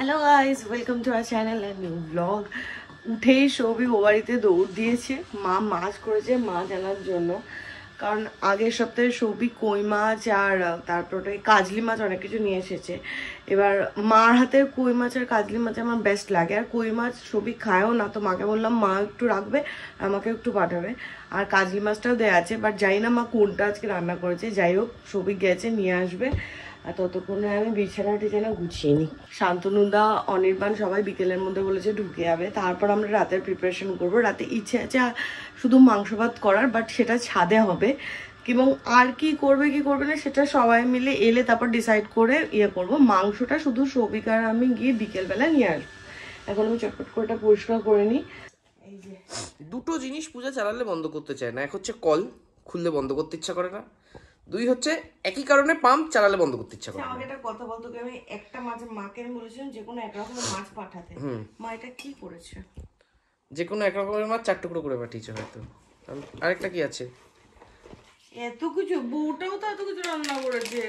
Hello guys, welcome to our channel and new blog. উঠেই সবই ও বাড়িতে দৌড় দিয়েছে। মা মাছ করেছে মাছ আনার জন্য, কারণ আগের সপ্তাহে সবই কই মাছ আর তারপরে কাজলি মাছ অনেক কিছু নিয়ে এসেছে। এবার মার হাতের কই মাছ আর কাজলি মাছ আমার বেস্ট লাগে, আর কই মাছ সবই খায়ও না, তো মাকে বললাম মা একটু রাখবে আমাকে একটু পাঠাবে। আর কাজলি মাছটাও দেওয়া আছে, বাট জানি না মা কোনটা আজকে রান্না করেছে। যাই হোক, সবই গেছে নিয়ে আসবে, আর ততক্ষণে আমি বিছানা টিছানা গুছিয়ে নিই। শান্তনুদা অনির্বাণ সবাই বিকেলের মধ্যে বলেছে ঢুকে যাবে, তারপর আমরা রাতের প্রিপারেশন করবো। রাতে ইচ্ছে আছে শুধু মাংস ভাত করার, বাট সেটা ছাদে হবে, এবং আর কি করবে কি করবে না সেটা সবাই মিলে এলে তারপর ডিসাইড করে করবো। মাংসটা শুধু সবিকার আমি গিয়ে বিকেলবেলা নিয়ে আসবো। এখন আমি চটপট করে এটা পরিষ্কার করে নিই। এই যে দুটো জিনিস পূজা চালালে বন্ধ করতে চায় না। এক হচ্ছে কল খুললে বন্ধ করতে ইচ্ছা করে না, দুই হচ্ছে একই কারণে পাম্প চালালে বন্ধ করতে ইচ্ছা করে না। আমাকে একটা কথা বলতো, আমি একটা মাছের মাকে আমি বলেছিলাম যে কোনো এক রকমের মাছ পাঠাতে, মা এটা কি করেছে? যে কোনো এক রকমের মাছ 4 টুকরো করে পাঠিয়েছে হয়তো। আরেকটা কি আছে? এত কিছু, বউটাও তো এত কিছু রান্না করেছে।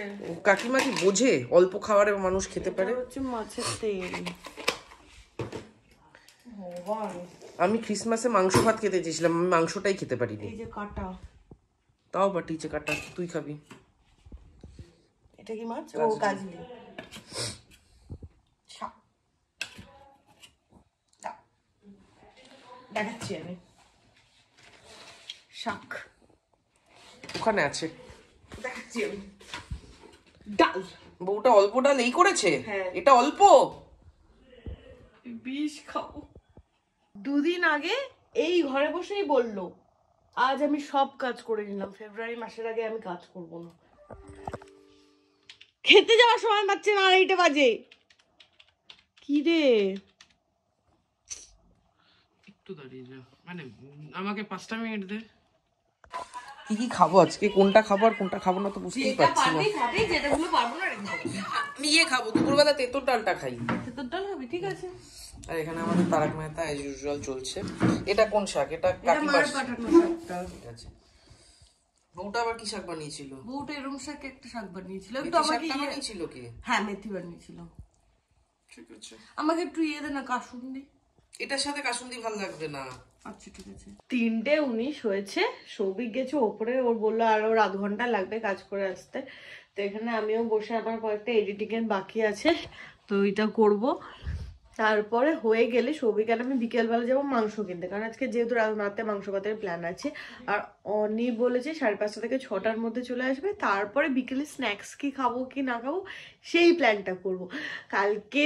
কাকিমা কি বোঝে অল্প খাবারে মানুষ খেতে পারে? হচ্ছে মাছের তেল। আমি ক্রিসমাসে মাংস ভাত খেতে চেয়েছিলাম, আমি মাংসটাই খেতে পারিনি। এই যে কাটা, তাও পাঠিয়েছে কাটা, তুই খাবি? এটা কি মাছ? ও কাজলি। দেখাচ্ছি আমি, শাক ওখানে আছে, দেখাচ্ছি আমি। ডাল, বউটা অল্প ডাল এই করেছে। এটা অল্প, বিষ খাবো। দুদিন আগে এই ঘরে বসেই বললো আজ আমি সব কাজ করে নিলাম, ফেব্রুয়ারি মাসের আগে আমি কাজ করবো না। খেতে যাওয়ার সময় পাচ্ছে না, 2:30 বাজে। কি রে, একটু দাঁড়িয়ে যা, মানে আমাকে 5টা মিনিট দে। কি কি খাবো আজকে, কোনটা খাবো আর কোনটা খাবো না তো বুঝতেই পারছি না। যেটাগুলো পারবো না আমি খাবো দুপুরবেলা তেঁতুল ডালটা খাই। তেঁতুল ডাল হবে, ঠিক আছে। আর এখানে আমাদের তারক মেহতা অ্যাজ ইউজুয়াল চলছে। এটা কোন শাক? এটা কাকিমার পাঠানো শাকটা। ঠিক আছে। বউটা আবার কি শাক বানিয়েছিল? বউটা এরকম শাক একটা শাক বানিয়েছিল, একটু আমাকে বানিয়েছিল কি? হ্যাঁ, মেথি বানিয়েছিল। ঠিক আছে, আমাকে একটু দে না, কাসুন্দি। এটার সাথে কাসুন্দি ভালো লাগবে না। আচ্ছা ঠিক আছে। 3:19 হয়েছে, সৌভিক গেছে ওপরে, ওর বললো আরো আধ ঘন্টা লাগবে কাজ করে আসতে। তো এখানে আমিও বসে, আমার কয়েকটা এডিটিং এর বাকি আছে, তো এটা করব। তারপরে হয়ে গেলে সৌভিক আর আমি বিকেলবেলা যাবো মাংস কিনতে, কারণ আজকে যেহেতু রাতে মাংস ভাতের প্ল্যান আছে। আর অনি বলেছে 5:30 থেকে 6টার মধ্যে চলে আসবে, তারপরে বিকেলে স্ন্যাক্স কি খাবো কি না খাবো সেই প্ল্যানটা করব। কালকে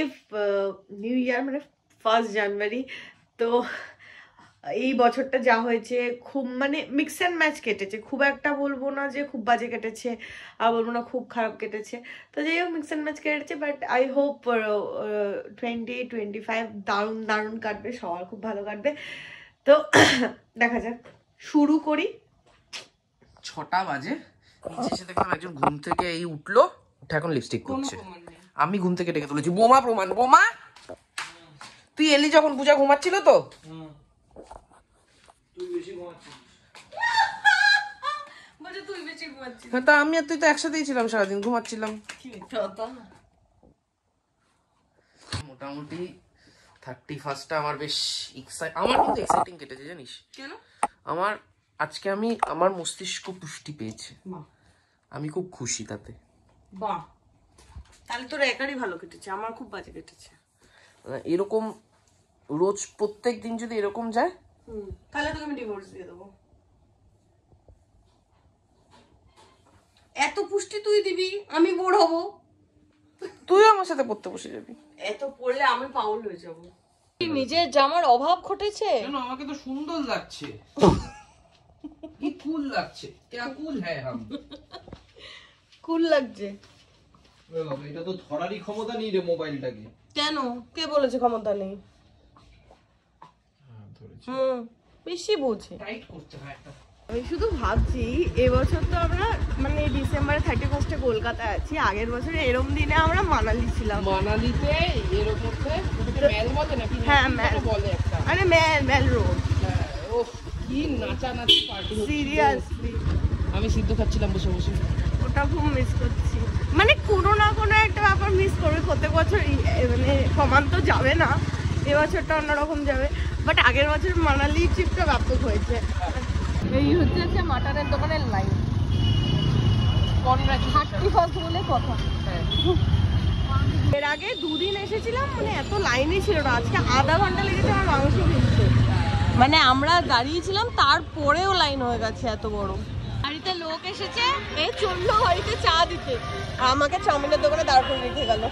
নিউ ইয়ার, মানে 1 জানুয়ারি। তো এই বছরটা যা হয়েছে খুব, মানে মিক্স অ্যান্ড ম্যাচ কেটেছে। খুব একটা বলবো না যে খুব বাজে কেটেছে, আর বলবো না খুব খারাপ কেটেছে। তো যাই হোক, মিক্স অ্যান্ড ম্যাচ কেটেছে, বাট আই হোপ 2025 দারুণ দারুণ কাটবে, সবার খুব ভালো কাটবে। তো দেখা যাক, শুরু করি। 6টা বাজে, নিচে এসে দেখলাম একজন ঘুম থেকে এই উঠলো, উঠে এখন লিপস্টিক করছে। আমি ঘুম থেকে ডেকে তুলেছি। বোমা প্রমাণ, বোমা তুই এলি যখন পূজা ঘুমাচ্ছিল তো? হ্যাঁ, তা আমি আর তুই তো একসাথেই ছিলাম, সারাদিন ঘুমাচ্ছিলাম। মোটামুটি 31টা আমার বেশ আমার কিন্তু এক্সাইটিং কেটেছে, জানিস কেন? আমার আজকে আমার মস্তিষ্ক পুষ্টি পেয়েছে, আমি খুব খুশি তাতে। বাহ, তাহলে তোর একারই ভালো কেটেছে, আমার খুব বাজে কেটেছে। এরকম রোজ প্রত্যেক দিন যদি এরকম যায়, তাহলে তোকে আমি ডিভোর্স দিয়ে দেবো। এত পুষ্টি তুই দিবি, আমি বোর হবো। তুই আমার সাথে পড়তে বসে যাবি। এত পড়লে আমি পাগল হয়ে যাবো। নিজের জামার অভাব ঘটেছে। কেন? আমাকে তো সুন্দর লাগছে, কি কুল লাগছে। क्या কুল है हम? কুল লাগছে। এটা তো ধরারই ক্ষমতা নেই রে মোবাইলটাকে। কেন? কে বলেছে ক্ষমতা নেই? বেশি বোঝে। টাইট করতে হয় একটা। আমি শুধু ভাবছি, এবছর তো আমরা মানে ডিসেম্বরে 31 কলকাতায় আছি, আগের বছরে এরম দিনে আমরা মানালি ছিলাম। মানালিতে এরকম মেল বলে নাকি? হ্যাঁ, মেল বলে একটা, আরে মেল রোড। ও কি নাচানাচি পার্টি, সিরিয়াসলি আমি সিদ্ধ খাচ্ছিলাম বসে বসে, ওটা খুব মিস করছি। মানে কোনো না কোনো একটা ব্যাপার মিস করবে প্রত্যেক বছর, মানে সমান তো যাবে না, এবছরটা অন্যরকম যাবে, বাট আগের বছর মানালি ট্রিপটা ব্যাপক হয়েছে। এই হচ্ছে মাটনের দোকানের লাইন, 31st বলে কথা। এর আগে 2 দিন এসেছিলাম, মানে এত লাইনই ছিল না, আজকে আধা ঘন্টা লেগেছে আমার মাংস কিনতে। মানে আমরা দাঁড়িয়েছিলাম তারপরেও লাইন হয়ে গেছে এত বড়। বাড়িতে লোক এসেছে, এই চললো বাড়িতে চা দিতে, আমাকে চাউমিনের দোকানে দাঁড় করে রেখে গেল।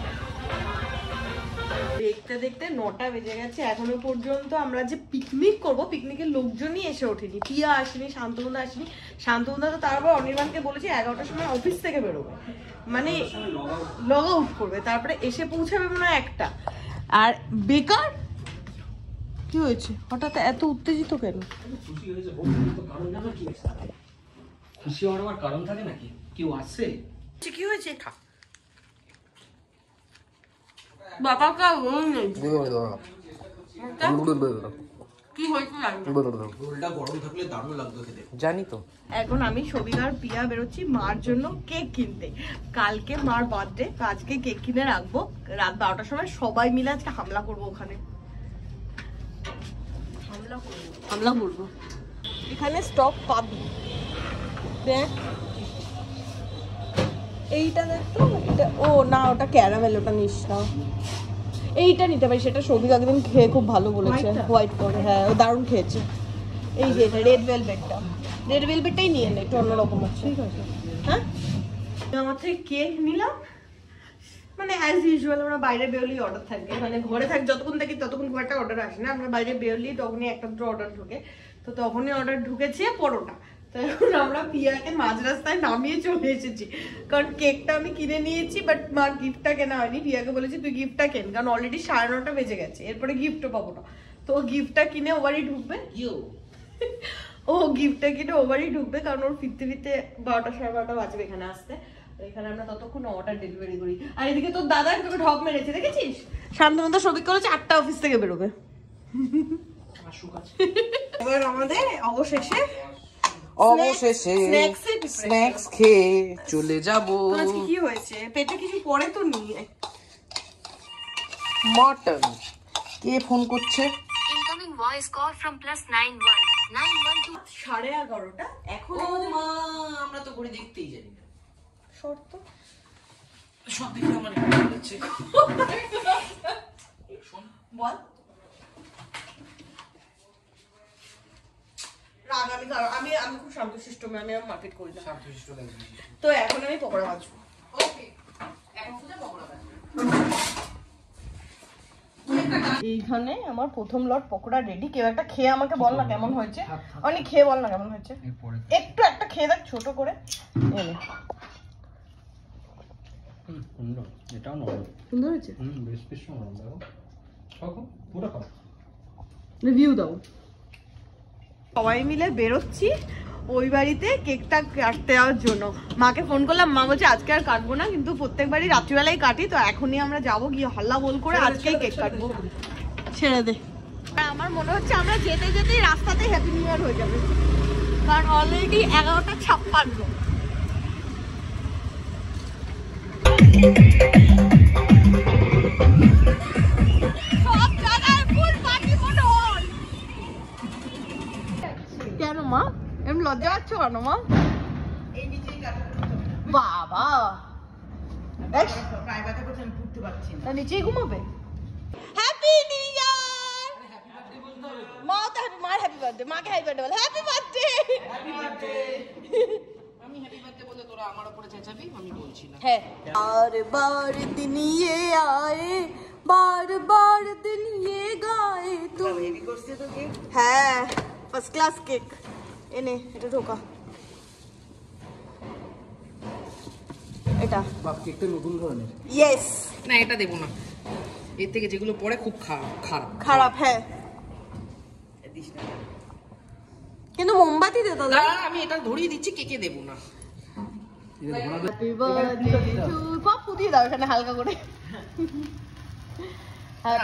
দেখতে দেখতে 9টা বেজে গেছে, এখনো পর্যন্ত আমরা যে পিকনিক করব, পিকনিকের লোকজনই এসে ওঠেনি। পিয়া আসেনি, শান্তনুদা আসেনি। শান্তনুদা তো তারপর অনির্বাণকে বলেছি 11টার সময় অফিস থেকে বেরোবে, মানে লগ আউট করবে, তারপরে এসে পৌঁছাবে মনে হয় 1টা। আর বেকার কি হয়েছে হঠাৎ এত উত্তেজিত কেন? খুশি হওয়ার আমার কারণ থাকে নাকি? কেউ আসছে? কি হয়েছে? বাবা কা নেই কি হয়েছে রোলটা গরম থাকলে দারুণ লাগতো খেতে, জানি তো। এখন আমি সবিকার পিয়া বেরোচ্ছি মার জন্য কেক কিনতে। কালকে মার বার্থডে, আজকে কেক কিনে রাখবো, রাত 12টার সময় সবাই মিলে আজকে হামলা করবো ওখানে, হামলা করবো। এখানে স্টক পাবি, দেখ এইটা দেখ তো, এটা ও না ওটা ক্যারামেল, ওটা নিস না, এইটা নিতে পারি, সেটা সবিক একদিন খেয়ে খুব ভালো বলেছে, হোয়াইট করে, হ্যাঁ ও দারুণ খেয়েছে। এই যে এটা রেড ভেলভেটটা, রেড ভেলভেটটাই নিয়ে নে, একটু অন্যরকম আছে। ঠিক আছে, হ্যাঁ আমার থেকে কেক নিলাম, মানে অ্যাজ ইউজুয়াল আমরা বাইরে বেরোলেই অর্ডার থাকে, মানে ঘরে থাকি যতক্ষণ থাকি ততক্ষণ খুব একটা অর্ডার আসে না, আমরা বাইরে বেরোলেই তখনই একটা দুটো অর্ডার ঢুকে, তো তখনই অর্ডার ঢুকেছে পরোটা। তো এখন আমরা পিয়াকে মাঝ রাস্তায় নামিয়ে চলে এসেছি, কারণ কেকটা আমি কিনে নিয়েছি, বাট মার গিফটটা কেনা হয়নি। পিয়াকে বলেছি তুই গিফটটা কেন, কারণ অলরেডি 9:30 বেজে গেছে, এরপরে গিফটও পাবো না, তো গিফটটা কিনে ও বাড়ি ঢুকবে, ও গিফটটা কিনে ও বাড়ি ঢুকবে, কারণ ওর ফিরতে ফিরতে 12টা 12:30 বাজবে এখানে আসতে। এখানে আমরা ততক্ষণ অর্ডার ডেলিভারি করি। আর এদিকে তোর দাদা তোকে ঢপ মেরেছে দেখেছিস, শান্তনুদা সবিক করেছে 8টা অফিস থেকে বেরোবে। এবার আমাদের অবশেষে স্ন্যাক্স খেয়ে চলে যাব। আজকে কি হয়েছে পেটে কিছু পড়ে তো নি? মটন। কে ফোন করছে? ইনকামিং ভয়েস কল ফ্রম +919112 11:30 এখন মা আমরা তো ঘড়ি দেখতেই জানি না। শর্ত সব দিকে আমার একটু হচ্ছে। বল রাগ আমি আমি খুব শান্তশিষ্ট, আমি মার্কেট করি না। শান্তশিষ্ট লাগবে তো এখন আমি পকোড়া ভাজবো। ওকে, এখন সোজা পকোড়া ভাজবো। এইখানে আমার প্রথম লট পকোড়া রেডি। কেউ একটা খেয়ে আমাকে বল না কেমন হয়েছে, অনেক খেয়ে বল না কেমন হয়েছে, একটু একটা খেয়ে দেখ ছোট করে। এনে সুন্দর, এটাও নরম, সুন্দর হয়েছে, বেশ বেশ নরম। দেখো খাও, পুরো খাও, রিভিউ দাও। সবাই মিলে বেরোচ্ছি ওই বাড়িতে কেকটা কাটতে যাওয়ার জন্য। মাকে ফোন করলাম, মা বলছে আজকে আর কাটবো না, কিন্তু প্রত্যেকবারই রাত্রিবেলায় কাটি, তো এখনই আমরা যাবো, গিয়ে হল্লা বল করে আজকেই কেক কাটবো। ছেড়ে দে। আর আমার মনে হচ্ছে আমরা যেতে যেতেই রাস্তাতে হ্যাপি নিউ ইয়ার হয়ে যাবে, কারণ অলরেডি 11:56। সব জায়গায় ফুল পার্টি মডল। কেন মা এমন লজ্জা পাচ্ছ কেন মা? বাবা নিচেই ঘুমাবে। হ্যাপি নিউ ইয়ার। মা তো হ্যাপি, মার হ্যাপি বার্থডে, মাকে হ্যাপি বার্থডে বল, হ্যাপি বার্থডে। আমি হ্যাপি বার্থডে বলে তোরা আমার উপরে চেঁচাবি, আমি বলছি না। হ্যাঁ, बार बार दिन ये आए, बार बार दिन ये गाए। तो হ্যাঁ ফার্স্ট ক্লাস কেক। এনে এটা ঢোকা, এটা বাপ কেকটা নতুন ধরনের। ইয়েস, না এটা দেবো না, এর থেকে যেগুলো পরে খুব খারাপ খারাপ। হ্যাঁ কিন্তু মোমবাতি দে দাদা। আমি এটা ধরিয়ে দিচ্ছি, কেকে দেবো না। হ্যাপি বার্থডে টু, পাপ্পু দিয়ে দাও এখানে হালকা করে।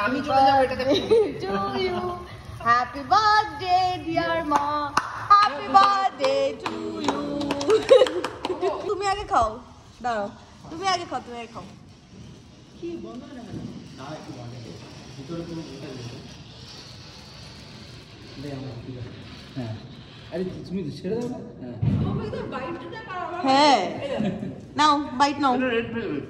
আমি চলে যাবো এটাতে। To you, happy birthday dear মা, হ্যাপি বার্থডে টু ইউ। তুমি আগে খাও, দাঁড়াও। তুমি আগে খাও, তুমি আগে খাও। কি বন্ধ না না একটু ভালো ভিতরে কোনো মোটা নেই দে আমরা ঠিক আছে হ্যাঁ আরে তুমি ছেড়ে দাও না হ্যাঁ নাও বাইট নাও। রেড ভেলভেট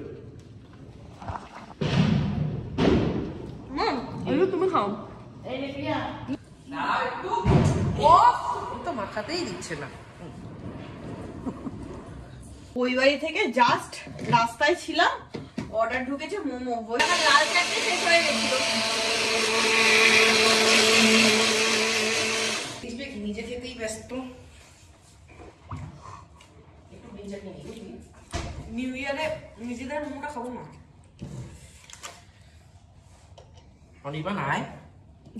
এগুলো তুমি খাও। না একটু তো মাখাতেই দিচ্ছে না। ওই বাড়ি থেকে জাস্ট রাস্তায় ছিলাম, অর্ডার ঢুকেছে মোমো, লাল চাটনি শেষ হয়ে গেছিল। নিজে খেতেই ব্যস্ত। নিউ ইয়ারে নিজেদের মোমোটা খাবো না। অনির্বাণ আয়।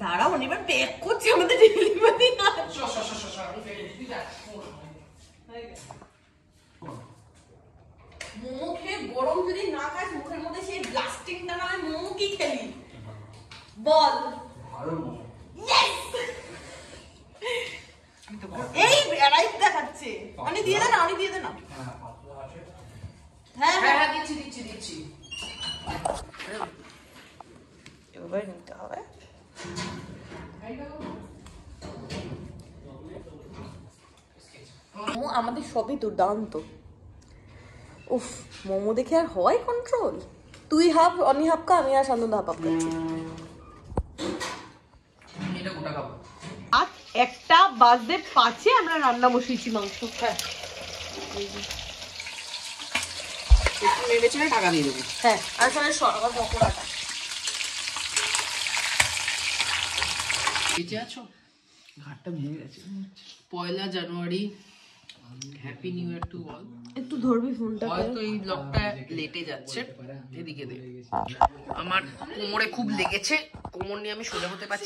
দাঁড়াও, অনিবার প্যাক করছে আমাদের ডেলিভারি। মোমো খেয়ে গরম যদি না খাস মুখের মধ্যে সেই ব্লাস্টিংটা না হয়, মোমো কি খেলি বল? Yes! এই রাইট দেখাচ্ছে। অনি দিয়ে দে না, অনি দিয়ে দে না। হ্যাঁ হ্যাঁ হ্যাঁ দিচ্ছি দিচ্ছি দিচ্ছি। এবার নিতে হবে। মোমো আমাদের সবই দুর্দান্ত। উফ, মোমো দেখে আর হয় কন্ট্রোল? তুই হাফ, অনি হাফ কা, আমি আর শান্তনু হাফ হাফ খাচ্ছি। এটা গোটা খাবো। আর 1:05 আমরা রান্না বসিয়েছি মাংস। হ্যাঁ একটু নেড়েচেড়ে টাকা দিয়ে দেবো। হ্যাঁ, আর সবাই সরকার পকোড়াটা। বেঁচে আছো? ঘাটটা ভেঙে গেছে 1 January, happy new year to all. একটু ধরবি ফোনটা। হয়তো এই ব্লগটা লেটে যাচ্ছে, এদিকে দে। আমার কোমরে খুব লেগেছে, কোমর নিয়ে আমি সোজা হতে পারছি